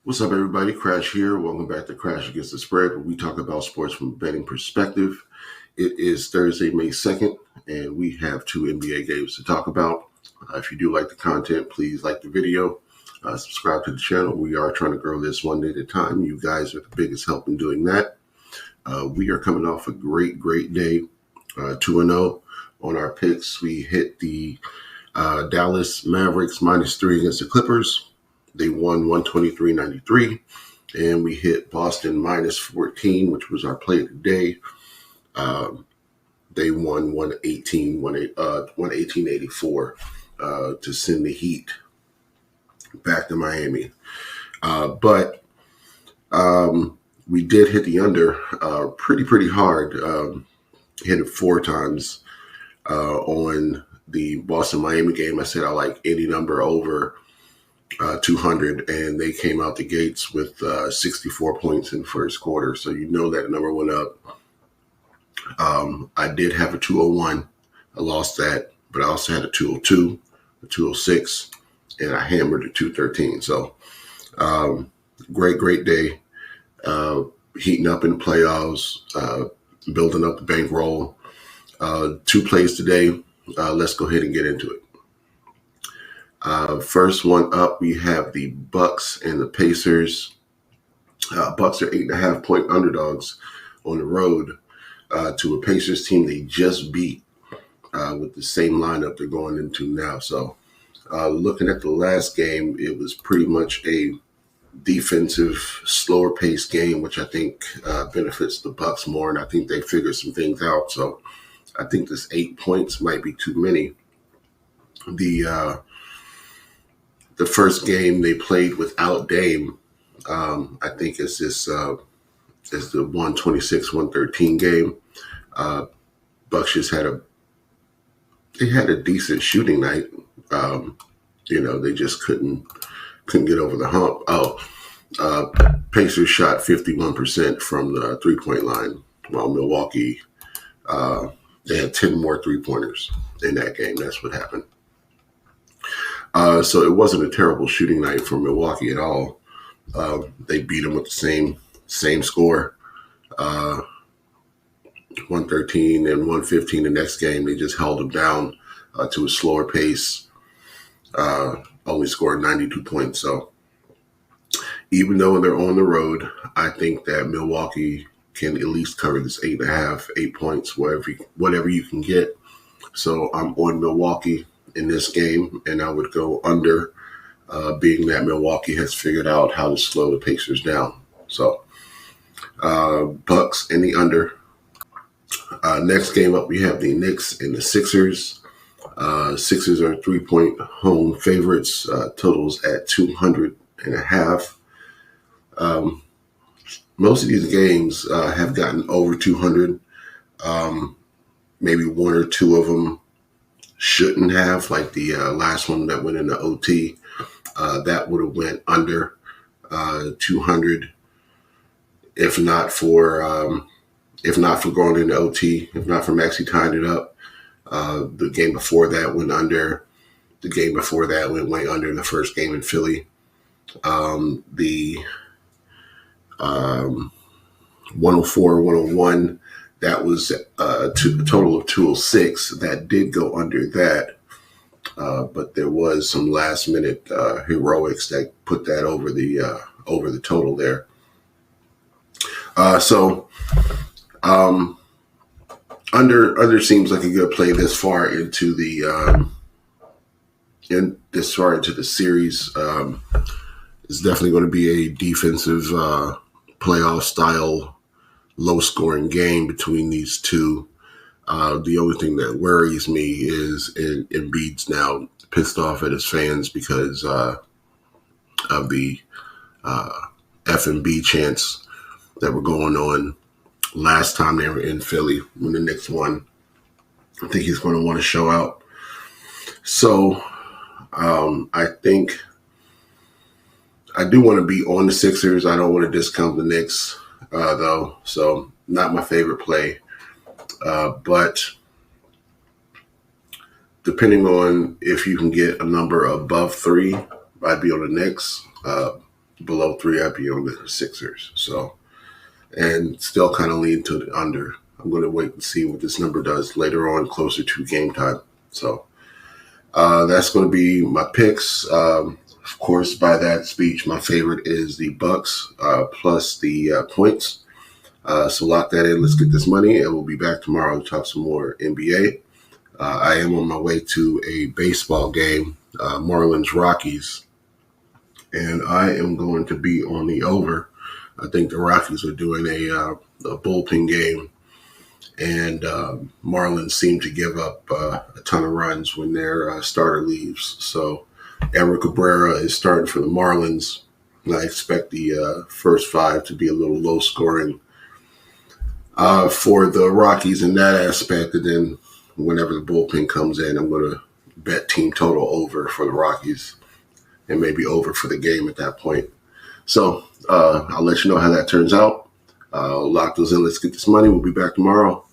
What's up, everybody? Crash here. Welcome back to Crash Against the Spread, where we talk about sports from a betting perspective. It is Thursday, May 2nd, and we have two NBA games to talk about. If you do like the content, please like the video, subscribe to the channel. We are trying to grow this one day at a time. You guys are the biggest help in doing that. We are coming off a great day, 2-0 on our picks. We hit the Dallas Mavericks -3 against the Clippers. They won 123-93, and we hit Boston -14, which was our play of the day. They won 118-84 to send the Heat back to Miami. But we did hit the under pretty hard. Hit it 4 times on the Boston-Miami game. I said I like any number over 200, and they came out the gates with 64 points in the first quarter. So you know that number went up. I did have a 201. I lost that, but I also had a 202, a 206, and I hammered a 213. So great day. Heating up in the playoffs, building up the bankroll. 2 plays today. Let's go ahead and get into it. First one up, we have the Bucks and the Pacers. Bucks are 8.5-point underdogs on the road to a Pacers team they just beat with the same lineup they're going into now. So looking at the last game, it was pretty much a defensive, slower paced game, which I think benefits the Bucks more, and I think they figured some things out. So I think this 8 points might be too many. The first game they played without Dame, I think it's the 126-113 game. Bucks just had a decent shooting night. They just couldn't get over the hump. Pacers shot 51% from the 3-point line, while Milwaukee, they had 10 more 3-pointers in that game. That's what happened. So it wasn't a terrible shooting night for Milwaukee at all. They beat them with the same score, 113 and 115 the next game. They just held them down to a slower pace, only scored 92 points. So even though they're on the road, I think that Milwaukee can at least cover this 8 points, whatever you can get. So I'm on Milwaukee in this game, and I would go under, being that Milwaukee has figured out how to slow the Pacers down. So Bucks in the under. Next game up, we have the Knicks and the Sixers. Sixers are 3-point home favorites. Totals at 200.5. Most of these games have gotten over 200. Maybe 1 or 2 of them shouldn't have, like the last one that went into OT. That would have went under 200 if not for going into OT, if not for Maxey tying it up. The game before that went under. The game before that went way under the first game in Philly. The 104-101, that was a total of 206. That did go under that. But there was some last minute heroics that put that over the total there. Under seems like a good play this far into the series. It's definitely going to be a defensive playoff style, low scoring game between these two. The only thing that worries me is Embiid's now pissed off at his fans because of the F&B chants that were going on last time they were in Philly when the Knicks won. I think he's going to want to show out. So I think I do want to be on the Sixers. I don't want to discount the Knicks, though. So not my favorite play. But depending on if you can get a number above 3, I'd be on the Knicks. below 3, I'd be on the Sixers. So, and still kind of lean to the under. I'm going to wait and see what this number does later on, closer to game time. So that's going to be my picks. Of course, by that speech, my favorite is the Bucks plus the points. So lock that in. Let's get this money, and we'll be back tomorrow to talk some more NBA. I am on my way to a baseball game, Marlins Rockies, and I am going to be on the over. I think the Rockies are doing a bullpen game, and Marlins seem to give up a ton of runs when their starter leaves. So Eric Cabrera is starting for the Marlins. I expect the first 5 to be a little low scoring for the Rockies in that aspect. And then whenever the bullpen comes in, I'm going to bet team total over for the Rockies and maybe over for the game at that point. So I'll let you know how that turns out. Lock those in. Let's get this money. We'll be back tomorrow.